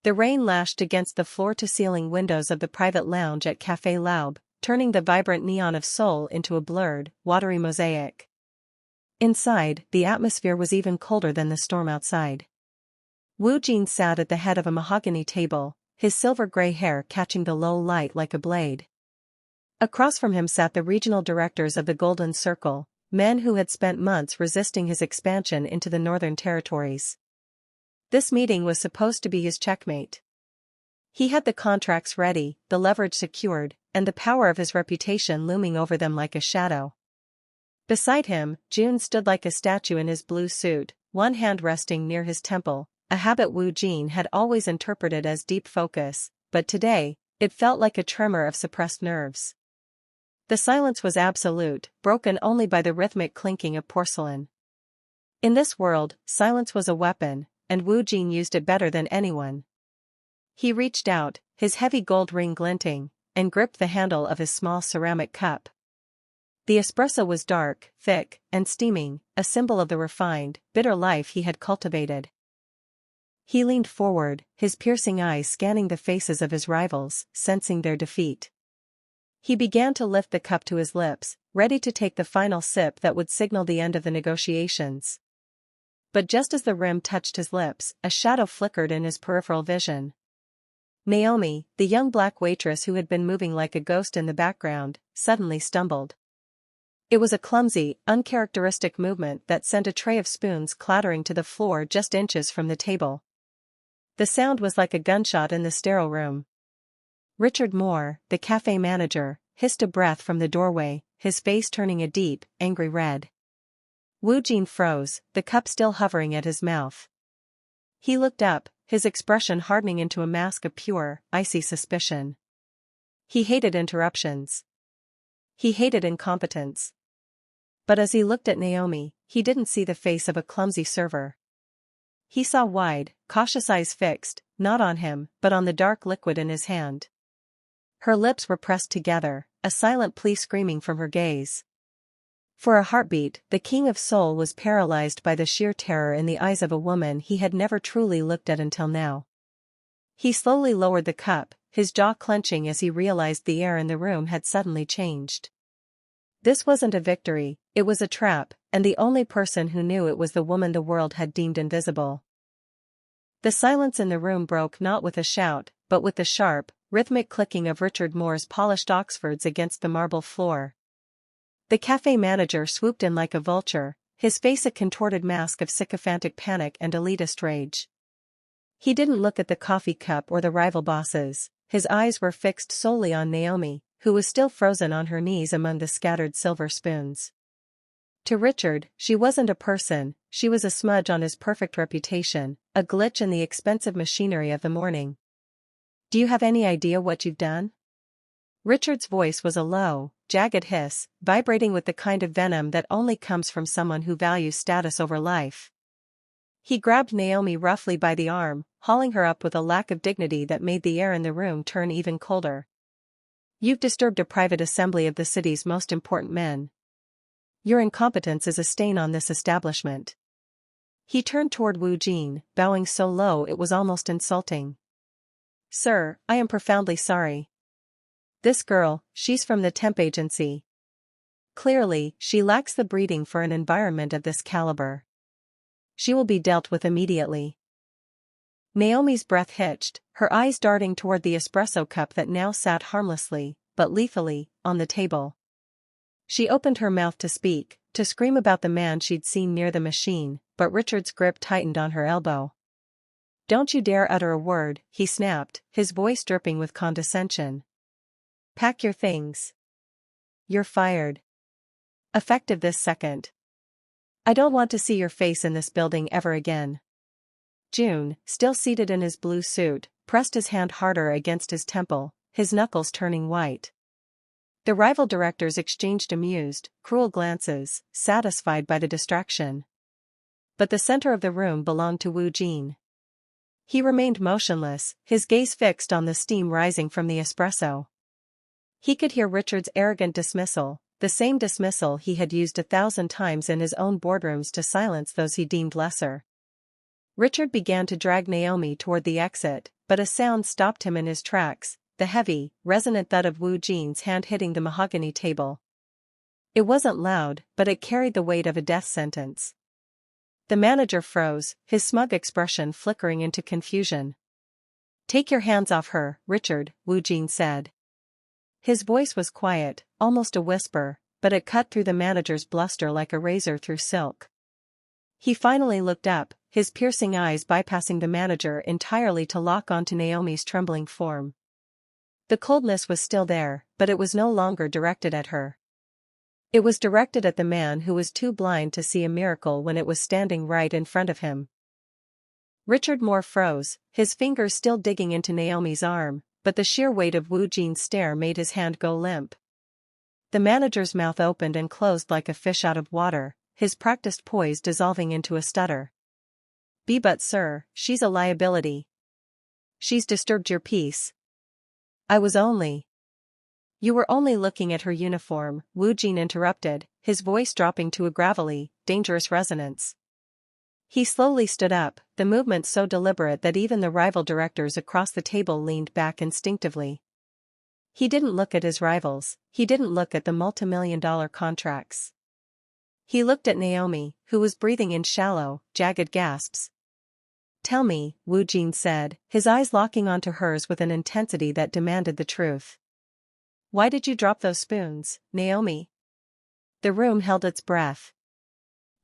The rain lashed against the floor-to-ceiling windows of the private lounge at Café Laube, turning the vibrant neon of Seoul into a blurred, watery mosaic. Inside, the atmosphere was even colder than the storm outside. Woo Jin sat at the head of a mahogany table, his silver-gray hair catching the low light like a blade. Across from him sat the regional directors of the Golden Circle, men who had spent months resisting his expansion into the Northern Territories. This meeting was supposed to be his checkmate. He had the contracts ready, the leverage secured, and the power of his reputation looming over them like a shadow. Beside him, June stood like a statue in his blue suit, one hand resting near his temple, a habit Woo Jin had always interpreted as deep focus, but today, it felt like a tremor of suppressed nerves. The silence was absolute, broken only by the rhythmic clinking of porcelain. In this world, silence was a weapon, and Woo Jin used it better than anyone. He reached out, his heavy gold ring glinting, and gripped the handle of his small ceramic cup. The espresso was dark, thick, and steaming, a symbol of the refined, bitter life he had cultivated. He leaned forward, his piercing eyes scanning the faces of his rivals, sensing their defeat. He began to lift the cup to his lips, ready to take the final sip that would signal the end of the negotiations. But just as the rim touched his lips, a shadow flickered in his peripheral vision. Naomi, the young black waitress who had been moving like a ghost in the background, suddenly stumbled. It was a clumsy, uncharacteristic movement that sent a tray of spoons clattering to the floor just inches from the table. The sound was like a gunshot in the sterile room. Richard Moore, the cafe manager, hissed a breath from the doorway, his face turning a deep, angry red. Woo Jin froze, the cup still hovering at his mouth. He looked up, his expression hardening into a mask of pure, icy suspicion. He hated interruptions. He hated incompetence. But as he looked at Naomi, he didn't see the face of a clumsy server. He saw wide, cautious eyes fixed, not on him, but on the dark liquid in his hand. Her lips were pressed together, a silent plea screaming from her gaze. For a heartbeat, the king of Seoul was paralyzed by the sheer terror in the eyes of a woman he had never truly looked at until now. He slowly lowered the cup, his jaw clenching as he realized the air in the room had suddenly changed. This wasn't a victory, it was a trap, and the only person who knew it was the woman the world had deemed invisible. The silence in the room broke not with a shout, but with the sharp, rhythmic clicking of Richard Moore's polished Oxfords against the marble floor. The cafe manager swooped in like a vulture, his face a contorted mask of sycophantic panic and elitist rage. He didn't look at the coffee cup or the rival bosses, his eyes were fixed solely on Naomi, who was still frozen on her knees among the scattered silver spoons. To Richard, she wasn't a person, she was a smudge on his perfect reputation, a glitch in the expensive machinery of the morning. "Do you have any idea what you've done?" Richard's voice was a low, jagged hiss, vibrating with the kind of venom that only comes from someone who values status over life. He grabbed Naomi roughly by the arm, hauling her up with a lack of dignity that made the air in the room turn even colder. "You've disturbed a private assembly of the city's most important men. Your incompetence is a stain on this establishment." He turned toward Woo Jin, bowing so low it was almost insulting. "Sir, I am profoundly sorry. This girl, she's from the temp agency. Clearly, she lacks the breeding for an environment of this caliber. She will be dealt with immediately." Naomi's breath hitched, her eyes darting toward the espresso cup that now sat harmlessly, but lethally, on the table. She opened her mouth to speak, to scream about the man she'd seen near the machine, but Richard's grip tightened on her elbow. "Don't you dare utter a word," he snapped, his voice dripping with condescension. "Pack your things. You're fired. Effective this second. I don't want to see your face in this building ever again." June, still seated in his blue suit, pressed his hand harder against his temple, his knuckles turning white. The rival directors exchanged amused, cruel glances, satisfied by the distraction. But the center of the room belonged to Woo Jin. He remained motionless, his gaze fixed on the steam rising from the espresso. He could hear Richard's arrogant dismissal, the same dismissal he had used 1,000 times in his own boardrooms to silence those he deemed lesser. Richard began to drag Naomi toward the exit, but a sound stopped him in his tracks, the heavy, resonant thud of Wu Jin's hand hitting the mahogany table. It wasn't loud, but it carried the weight of a death sentence. The manager froze, his smug expression flickering into confusion. "Take your hands off her, Richard," Wu Jin said. His voice was quiet, almost a whisper, but it cut through the manager's bluster like a razor through silk. He finally looked up, his piercing eyes bypassing the manager entirely to lock onto Naomi's trembling form. The coldness was still there, but it was no longer directed at her. It was directed at the man who was too blind to see a miracle when it was standing right in front of him. Richard Moore froze, his fingers still digging into Naomi's arm, but the sheer weight of Wu Jin's stare made his hand go limp. The manager's mouth opened and closed like a fish out of water, his practiced poise dissolving into a stutter. But sir, she's a liability. She's disturbed your peace." "I was only—" "You were only looking at her uniform," Wu Jin interrupted, his voice dropping to a gravelly, dangerous resonance. He slowly stood up, the movement so deliberate that even the rival directors across the table leaned back instinctively. He didn't look at his rivals, he didn't look at the multimillion-dollar contracts. He looked at Naomi, who was breathing in shallow, jagged gasps. "Tell me," Wu Jin said, his eyes locking onto hers with an intensity that demanded the truth. "Why did you drop those spoons, Naomi?" The room held its breath.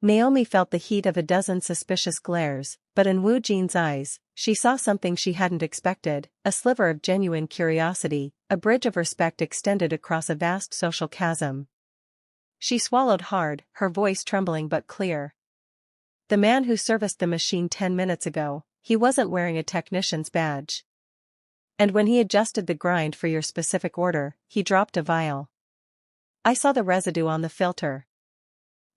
Naomi felt the heat of a dozen suspicious glares, but in Wu Jin's eyes, she saw something she hadn't expected, a sliver of genuine curiosity, a bridge of respect extended across a vast social chasm. She swallowed hard, her voice trembling but clear. "The man who serviced the machine 10 minutes ago, he wasn't wearing a technician's badge. And when he adjusted the grind for your specific order, he dropped a vial. I saw the residue on the filter.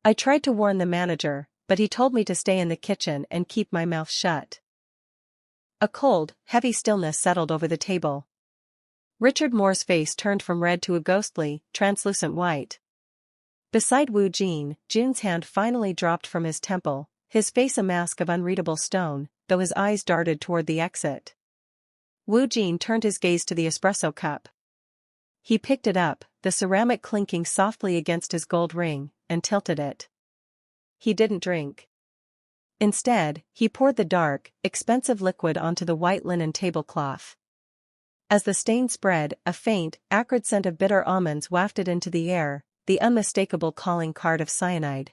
I tried to warn the manager, but he told me to stay in the kitchen and keep my mouth shut." A cold, heavy stillness settled over the table. Richard Moore's face turned from red to a ghostly, translucent white. Beside Wu Jin, Jun's hand finally dropped from his temple, his face a mask of unreadable stone, though his eyes darted toward the exit. Wu Jin turned his gaze to the espresso cup. He picked it up, the ceramic clinking softly against his gold ring, and tilted it. He didn't drink. Instead, he poured the dark, expensive liquid onto the white linen tablecloth. As the stain spread, a faint, acrid scent of bitter almonds wafted into the air, the unmistakable calling card of cyanide.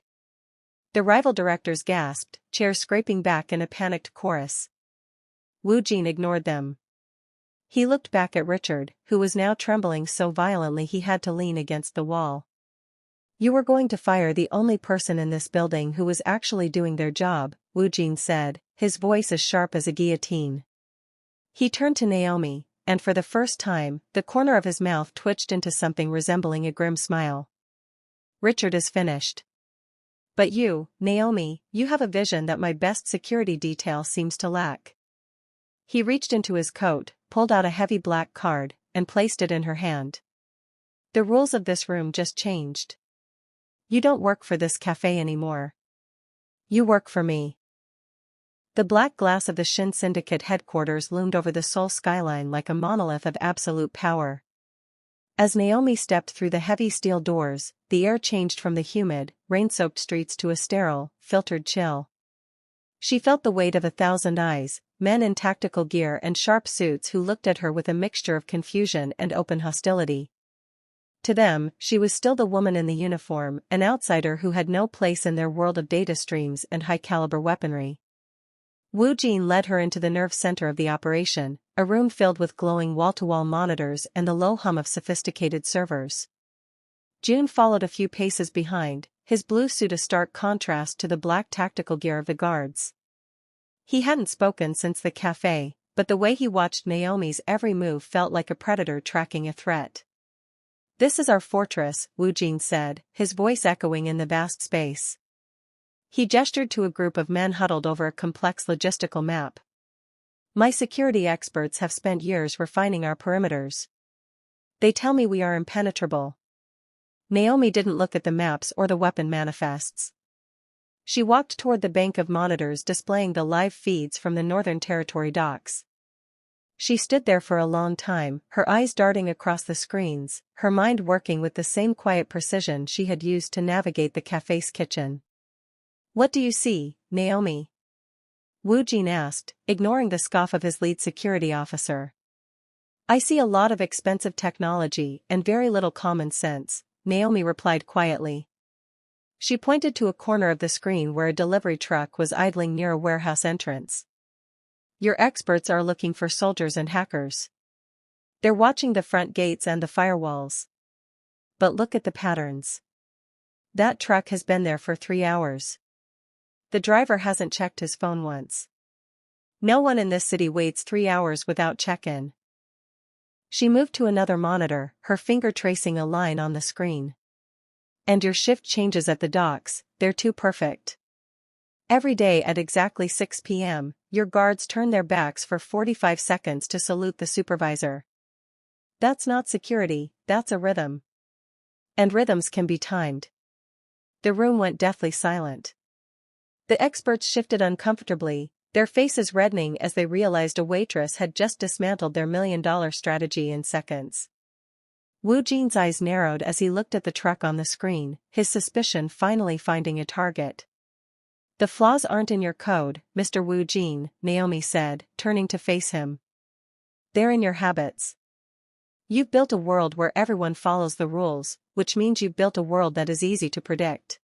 The rival directors gasped, chairs scraping back in a panicked chorus. Wu Jin ignored them. He looked back at Richard, who was now trembling so violently he had to lean against the wall. "You were going to fire the only person in this building who was actually doing their job," Wu Jin said, his voice as sharp as a guillotine. He turned to Naomi, and for the first time, the corner of his mouth twitched into something resembling a grim smile. "Richard is finished. But you, Naomi, you have a vision that my best security detail seems to lack." He reached into his coat, pulled out a heavy black card, and placed it in her hand. "The rules of this room just changed. You don't work for this cafe anymore. You work for me." The black glass of the Shin Syndicate headquarters loomed over the Seoul skyline like a monolith of absolute power. As Naomi stepped through the heavy steel doors, the air changed from the humid, rain-soaked streets to a sterile, filtered chill. She felt the weight of 1,000 eyes, men in tactical gear and sharp suits who looked at her with a mixture of confusion and open hostility. To them, she was still the woman in the uniform, an outsider who had no place in their world of data streams and high-caliber weaponry. Wu Jin led her into the nerve center of the operation, a room filled with glowing wall-to-wall monitors and the low hum of sophisticated servers. Jun followed a few paces behind, his blue suit a stark contrast to the black tactical gear of the guards. He hadn't spoken since the cafe, but the way he watched Naomi's every move felt like a predator tracking a threat. "This is our fortress," Wu Jin said, his voice echoing in the vast space. He gestured to a group of men huddled over a complex logistical map. "My security experts have spent years refining our perimeters. They tell me we are impenetrable." Naomi didn't look at the maps or the weapon manifests. She walked toward the bank of monitors displaying the live feeds from the Northern Territory docks. She stood there for a long time, her eyes darting across the screens, her mind working with the same quiet precision she had used to navigate the cafe's kitchen. "What do you see, Naomi?" Wu Jin asked, ignoring the scoff of his lead security officer. "I see a lot of expensive technology and very little common sense," Naomi replied quietly. She pointed to a corner of the screen where a delivery truck was idling near a warehouse entrance. "Your experts are looking for soldiers and hackers. They're watching the front gates and the firewalls. But look at the patterns. That truck has been there for 3 hours. The driver hasn't checked his phone once. No one in this city waits 3 hours without check-in." She moved to another monitor, her finger tracing a line on the screen. "And your shift changes at the docks, they're too perfect. Every day at exactly 6 p.m., your guards turn their backs for 45 seconds to salute the supervisor. That's not security, that's a rhythm. And rhythms can be timed." The room went deathly silent. The experts shifted uncomfortably, their faces reddening as they realized a waitress had just dismantled their million-dollar strategy in seconds. Wu Jin's eyes narrowed as he looked at the truck on the screen, his suspicion finally finding a target. "The flaws aren't in your code, Mr. Wu Jin," Naomi said, turning to face him. "They're in your habits. You've built a world where everyone follows the rules, which means you've built a world that is easy to predict."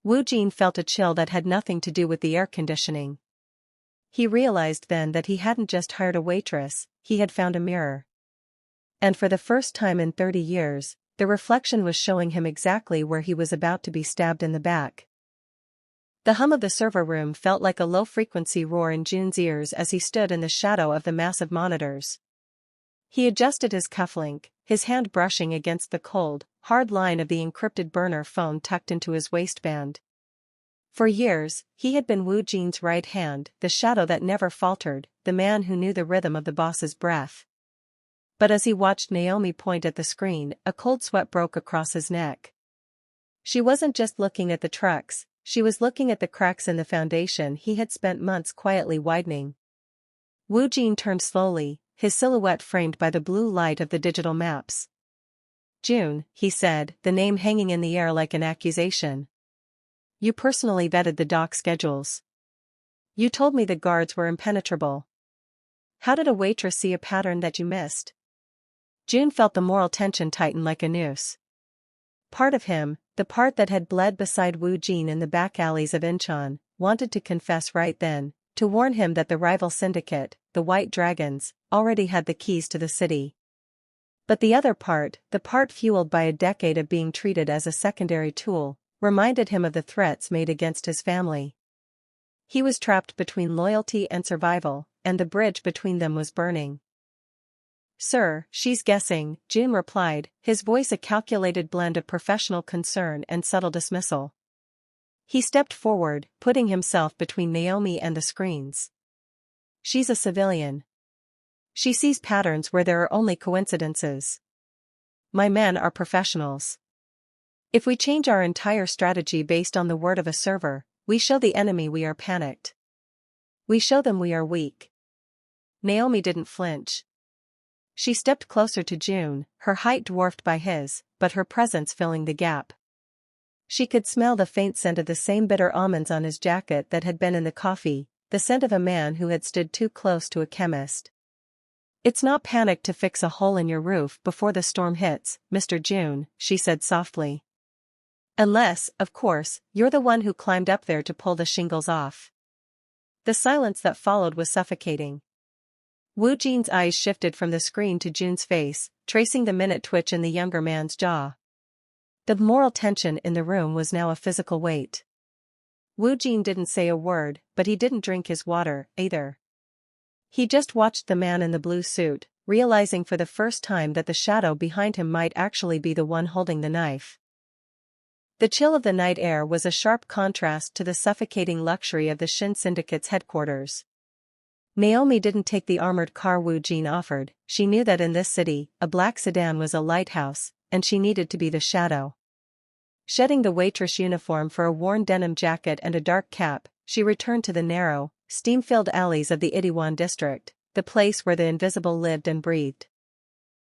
Wu Jin felt a chill that had nothing to do with the air conditioning. He realized then that he hadn't just hired a waitress, he had found a mirror. And for the first time in 30 years, the reflection was showing him exactly where he was about to be stabbed in the back. The hum of the server room felt like a low-frequency roar in Jun's ears as he stood in the shadow of the massive monitors. He adjusted his cufflink, his hand brushing against the cold, hard line of the encrypted burner phone tucked into his waistband. For years, he had been Wu Jin's right hand, the shadow that never faltered, the man who knew the rhythm of the boss's breath. But as he watched Naomi point at the screen, a cold sweat broke across his neck. She wasn't just looking at the trucks, she was looking at the cracks in the foundation he had spent months quietly widening. Wu Jin turned slowly, his silhouette framed by the blue light of the digital maps. "June," he said, the name hanging in the air like an accusation. "You personally vetted the dock schedules. You told me the guards were impenetrable. How did a waitress see a pattern that you missed?" June felt the moral tension tighten like a noose. Part of him, the part that had bled beside Wu Jin in the back alleys of Incheon, wanted to confess right then, to warn him that the rival syndicate, the White Dragons, already had the keys to the city. But the other part, the part fueled by a decade of being treated as a secondary tool, reminded him of the threats made against his family. He was trapped between loyalty and survival, and the bridge between them was burning. "Sir, she's guessing," June replied, his voice a calculated blend of professional concern and subtle dismissal. He stepped forward, putting himself between Naomi and the screens. "She's a civilian. She sees patterns where there are only coincidences. My men are professionals. If we change our entire strategy based on the word of a server, we show the enemy we are panicked. We show them we are weak." Naomi didn't flinch. She stepped closer to June, her height dwarfed by his, but her presence filling the gap. She could smell the faint scent of the same bitter almonds on his jacket that had been in the coffee, the scent of a man who had stood too close to a chemist. "It's not panic to fix a hole in your roof before the storm hits, Mr. June," she said softly. "Unless, of course, you're the one who climbed up there to pull the shingles off." The silence that followed was suffocating. Wu Jin's eyes shifted from the screen to June's face, tracing the minute twitch in the younger man's jaw. The moral tension in the room was now a physical weight. Wu Jin didn't say a word, but he didn't drink his water, either. He just watched the man in the blue suit, realizing for the first time that the shadow behind him might actually be the one holding the knife. The chill of the night air was a sharp contrast to the suffocating luxury of the Shin Syndicate's headquarters. Naomi didn't take the armored car Wu Jin offered. She knew that in this city, a black sedan was a lighthouse, and she needed to be the shadow. Shedding the waitress uniform for a worn denim jacket and a dark cap, she returned to the narrow, steam-filled alleys of the Itaewon district, the place where the invisible lived and breathed.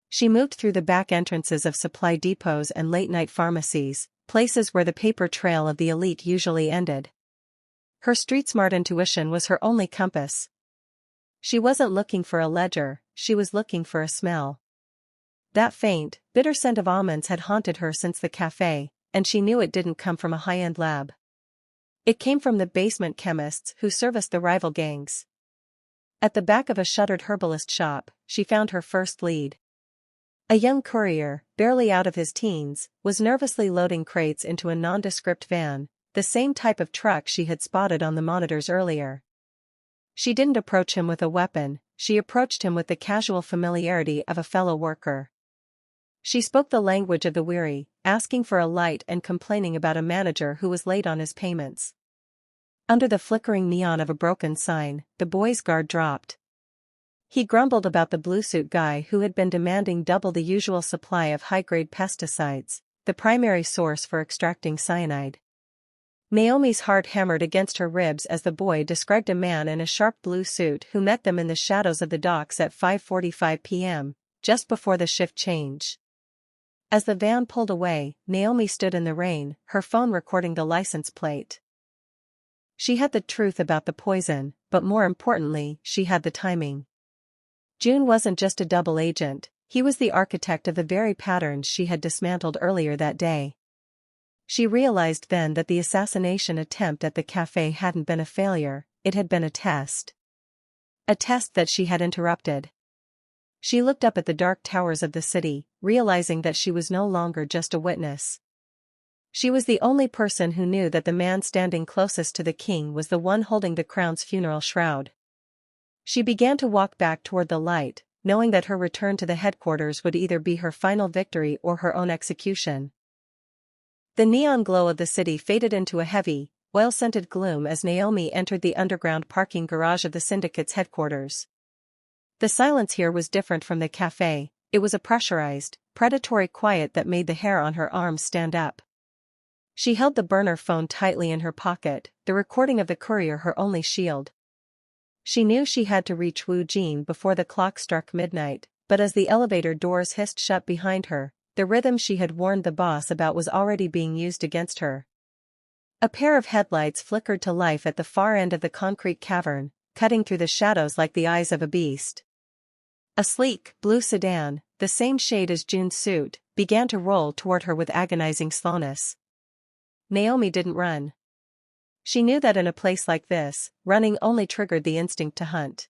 She moved through the back entrances of supply depots and late-night pharmacies, places where the paper trail of the elite usually ended. Her street-smart intuition was her only compass. She wasn't looking for a ledger, she was looking for a smell. That faint, bitter scent of almonds had haunted her since the cafe, and she knew it didn't come from a high-end lab. It came from the basement chemists who serviced the rival gangs. At the back of a shuttered herbalist shop, she found her first lead. A young courier, barely out of his teens, was nervously loading crates into a nondescript van, the same type of truck she had spotted on the monitors earlier. She didn't approach him with a weapon, she approached him with the casual familiarity of a fellow worker. She spoke the language of the weary, asking for a light and complaining about a manager who was late on his payments. Under the flickering neon of a broken sign, the boy's guard dropped. He grumbled about the blue-suit guy who had been demanding double the usual supply of high-grade pesticides, the primary source for extracting cyanide. Naomi's heart hammered against her ribs as the boy described a man in a sharp blue suit who met them in the shadows of the docks at 5:45 p.m., just before the shift change. As the van pulled away, Naomi stood in the rain, her phone recording the license plate. She had the truth about the poison, but more importantly, she had the timing. June wasn't just a double agent, he was the architect of the very patterns she had dismantled earlier that day. She realized then that the assassination attempt at the cafe hadn't been a failure, it had been a test. A test that she had interrupted. She looked up at the dark towers of the city, realizing that she was no longer just a witness. She was the only person who knew that the man standing closest to the king was the one holding the crown's funeral shroud. She began to walk back toward the light, knowing that her return to the headquarters would either be her final victory or her own execution. The neon glow of the city faded into a heavy, oil-scented gloom as Naomi entered the underground parking garage of the syndicate's headquarters. The silence here was different from the cafe, it was a pressurized, predatory quiet that made the hair on her arms stand up. She held the burner phone tightly in her pocket, the recording of the courier her only shield. She knew she had to reach Wu Jin before the clock struck midnight, but as the elevator doors hissed shut behind her, the rhythm she had warned the boss about was already being used against her. A pair of headlights flickered to life at the far end of the concrete cavern, cutting through the shadows like the eyes of a beast. A sleek, blue sedan, the same shade as June's suit, began to roll toward her with agonizing slowness. Naomi didn't run. She knew that in a place like this, running only triggered the instinct to hunt.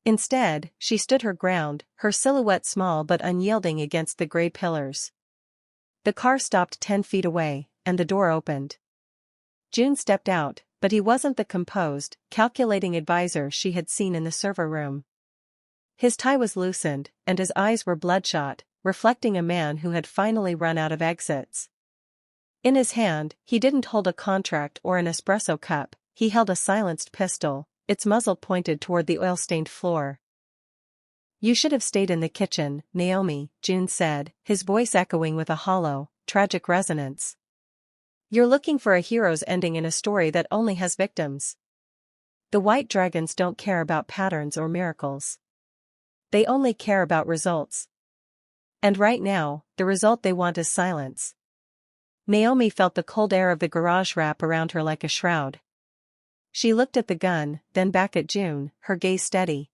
Instead, she stood her ground, her silhouette small but unyielding against the gray pillars. The car stopped 10 feet away, and the door opened. June stepped out, but he wasn't the composed, calculating advisor she had seen in the server room. His tie was loosened, and his eyes were bloodshot, reflecting a man who had finally run out of exits. In his hand, he didn't hold a contract or an espresso cup, he held a silenced pistol, its muzzle pointed toward the oil-stained floor. "You should have stayed in the kitchen, Naomi," June said, his voice echoing with a hollow, tragic resonance. "You're looking for a hero's ending in a story that only has victims. The white dragons don't care about patterns or miracles. They only care about results. And right now, the result they want is silence." Naomi felt the cold air of the garage wrap around her like a shroud. She looked at the gun, then back at June, her gaze steady.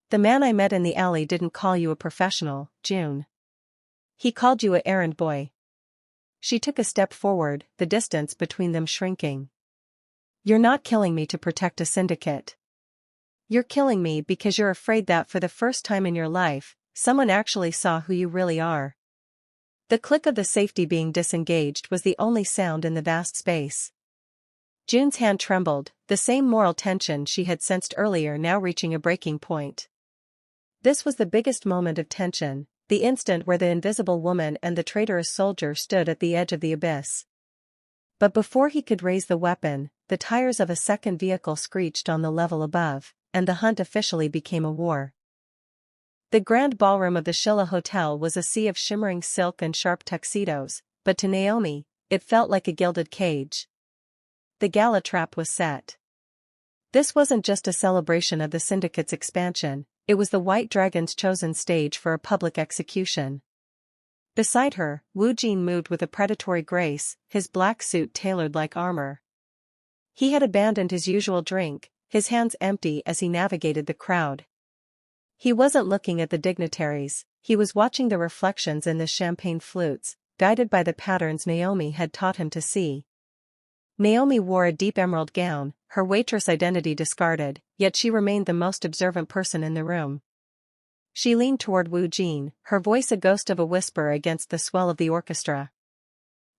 "The man I met in the alley didn't call you a professional, June. He called you a errand boy." She took a step forward, the distance between them shrinking. "You're not killing me to protect a syndicate. You're killing me because you're afraid that for the first time in your life, someone actually saw who you really are." The click of the safety being disengaged was the only sound in the vast space. June's hand trembled, the same moral tension she had sensed earlier now reaching a breaking point. This was the biggest moment of tension, the instant where the invisible woman and the traitorous soldier stood at the edge of the abyss. But before he could raise the weapon, the tires of a second vehicle screeched on the level above, and the hunt officially became a war. The grand ballroom of the Shilla Hotel was a sea of shimmering silk and sharp tuxedos, but to Naomi, it felt like a gilded cage. The gala trap was set. This wasn't just a celebration of the syndicate's expansion, it was the White Dragon's chosen stage for a public execution. Beside her, Wu Jin moved with a predatory grace, his black suit tailored like armor. He had abandoned his usual drink, his hands empty as he navigated the crowd. He wasn't looking at the dignitaries, he was watching the reflections in the champagne flutes, guided by the patterns Naomi had taught him to see. Naomi wore a deep emerald gown, her waitress identity discarded, yet she remained the most observant person in the room. She leaned toward Wu Jin, her voice a ghost of a whisper against the swell of the orchestra.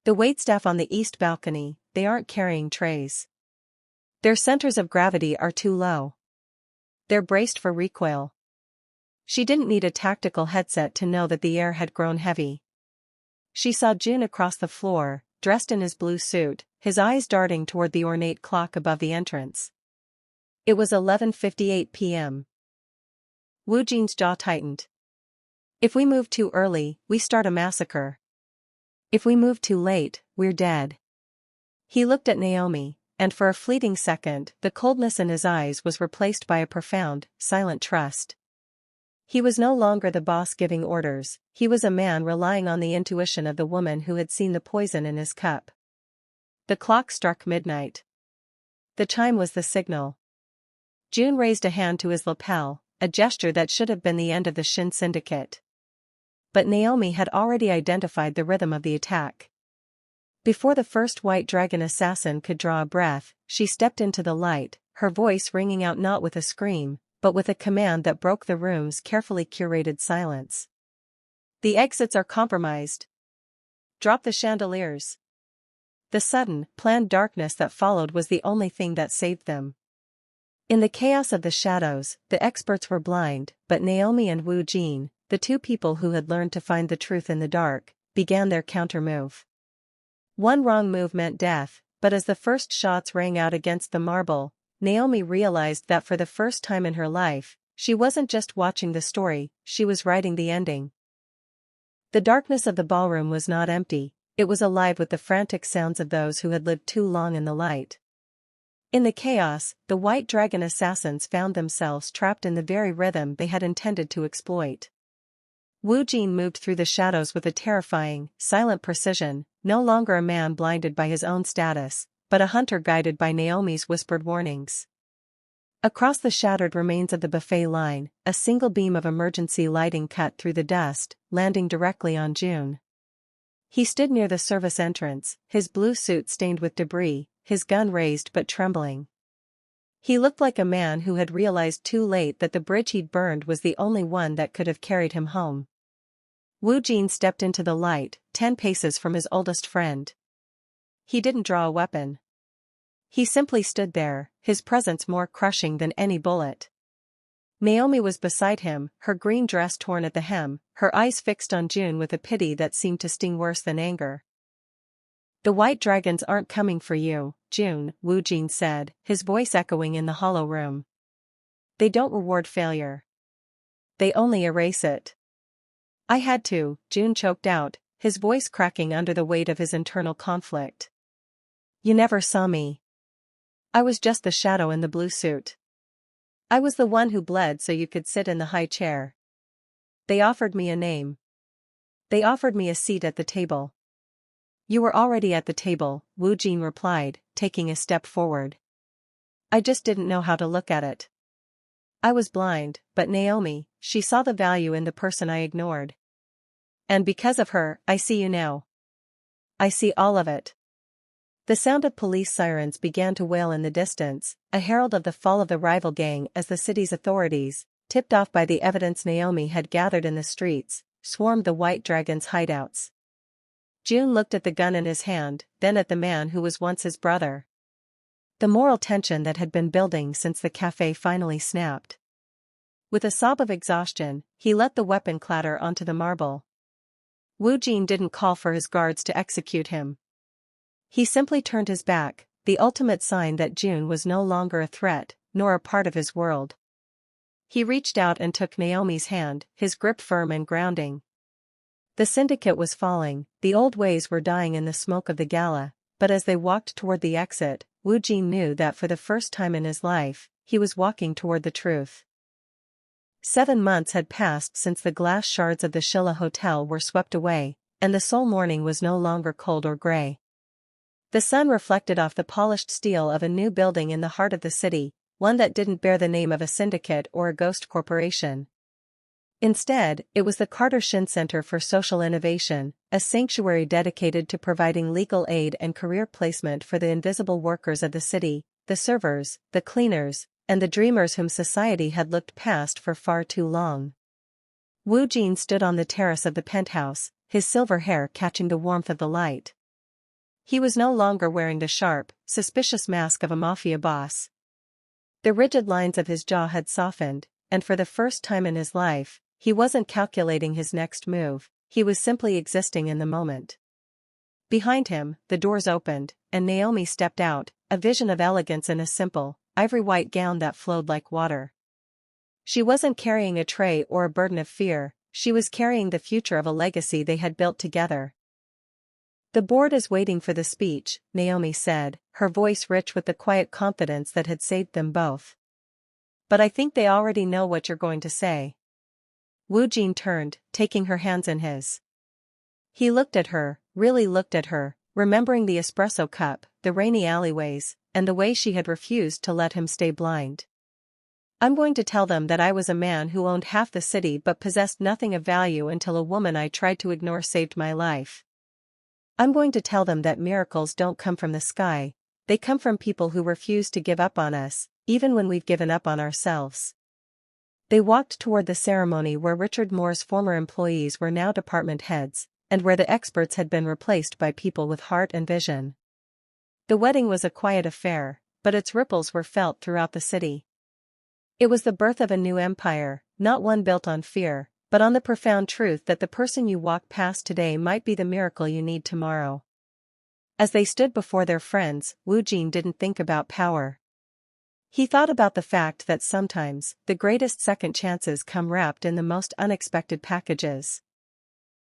The waitstaff on the east balcony, they aren't carrying trays. Their centers of gravity are too low. They're braced for recoil. She didn't need a tactical headset to know that the air had grown heavy. She saw Jun across the floor, dressed in his blue suit, his eyes darting toward the ornate clock above the entrance. It was 11:58 p.m. Wu Jin's jaw tightened. If we move too early, we start a massacre. If we move too late, we're dead. He looked at Naomi, and for a fleeting second, the coldness in his eyes was replaced by a profound, silent trust. He was no longer the boss giving orders, he was a man relying on the intuition of the woman who had seen the poison in his cup. The clock struck midnight. The chime was the signal. Jun raised a hand to his lapel, a gesture that should have been the end of the Shin Syndicate. But Naomi had already identified the rhythm of the attack. Before the first White Dragon assassin could draw a breath, she stepped into the light, her voice ringing out not with a scream, but with a command that broke the room's carefully curated silence. The exits are compromised. Drop the chandeliers. The sudden, planned darkness that followed was the only thing that saved them. In the chaos of the shadows, the experts were blind, but Naomi and Wu Jin, the two people who had learned to find the truth in the dark, began their counter-move. One wrong move meant death, but as the first shots rang out against the marble, Naomi realized that for the first time in her life, she wasn't just watching the story, she was writing the ending. The darkness of the ballroom was not empty, it was alive with the frantic sounds of those who had lived too long in the light. In the chaos, the White Dragon assassins found themselves trapped in the very rhythm they had intended to exploit. Wu Jin moved through the shadows with a terrifying, silent precision, no longer a man blinded by his own status, but a hunter guided by Naomi's whispered warnings. Across the shattered remains of the buffet line, a single beam of emergency lighting cut through the dust, landing directly on Jun. He stood near the service entrance, his blue suit stained with debris, his gun raised but trembling. He looked like a man who had realized too late that the bridge he'd burned was the only one that could have carried him home. Wu Jin stepped into the light, 10 paces from his oldest friend. He didn't draw a weapon. He simply stood there, his presence more crushing than any bullet. Naomi was beside him, her green dress torn at the hem, her eyes fixed on Jun with a pity that seemed to sting worse than anger. "The White Dragons aren't coming for you, Jun," Wu Jin said, his voice echoing in the hollow room. "They don't reward failure. They only erase it." "I had to," Jun choked out, his voice cracking under the weight of his internal conflict. "You never saw me. I was just the shadow in the blue suit. I was the one who bled so you could sit in the high chair. They offered me a name. They offered me a seat at the table." "You were already at the table," Wu Jin replied, taking a step forward. "I just didn't know how to look at it. I was blind, but Naomi, she saw the value in the person I ignored. And because of her, I see you now. I see all of it." The sound of police sirens began to wail in the distance, a herald of the fall of the rival gang as the city's authorities, tipped off by the evidence Naomi had gathered in the streets, swarmed the White Dragon's hideouts. Jun looked at the gun in his hand, then at the man who was once his brother. The moral tension that had been building since the cafe finally snapped. With a sob of exhaustion, he let the weapon clatter onto the marble. Wu Jin didn't call for his guards to execute him. He simply turned his back, the ultimate sign that Jun was no longer a threat, nor a part of his world. He reached out and took Naomi's hand, his grip firm and grounding. The syndicate was falling, the old ways were dying in the smoke of the gala, but as they walked toward the exit, Wu Jin knew that for the first time in his life, he was walking toward the truth. 7 months had passed since the glass shards of the Shilla Hotel were swept away, and the Seoul morning was no longer cold or gray. The sun reflected off the polished steel of a new building in the heart of the city, one that didn't bear the name of a syndicate or a ghost corporation. Instead, it was the Carter Shin Center for Social Innovation, a sanctuary dedicated to providing legal aid and career placement for the invisible workers of the city, the servers, the cleaners, and the dreamers whom society had looked past for far too long. Wu Jin stood on the terrace of the penthouse, his silver hair catching the warmth of the light. He was no longer wearing the sharp, suspicious mask of a mafia boss. The rigid lines of his jaw had softened, and for the first time in his life, he wasn't calculating his next move, he was simply existing in the moment. Behind him, the doors opened, and Naomi stepped out, a vision of elegance in a simple, ivory-white gown that flowed like water. She wasn't carrying a tray or a burden of fear, she was carrying the future of a legacy they had built together. "The board is waiting for the speech," Naomi said, her voice rich with the quiet confidence that had saved them both. "But I think they already know what you're going to say." Wu Jin turned, taking her hands in his. He looked at her, really looked at her, remembering the espresso cup, the rainy alleyways, and the way she had refused to let him stay blind. "I'm going to tell them that I was a man who owned half the city but possessed nothing of value until a woman I tried to ignore saved my life. I'm going to tell them that miracles don't come from the sky, they come from people who refuse to give up on us, even when we've given up on ourselves." They walked toward the ceremony where Richard Moore's former employees were now department heads, and where the experts had been replaced by people with heart and vision. The wedding was a quiet affair, but its ripples were felt throughout the city. It was the birth of a new empire, not one built on fear, but on the profound truth that the person you walk past today might be the miracle you need tomorrow. As they stood before their friends, Wu Jin didn't think about power. He thought about the fact that sometimes, the greatest second chances come wrapped in the most unexpected packages.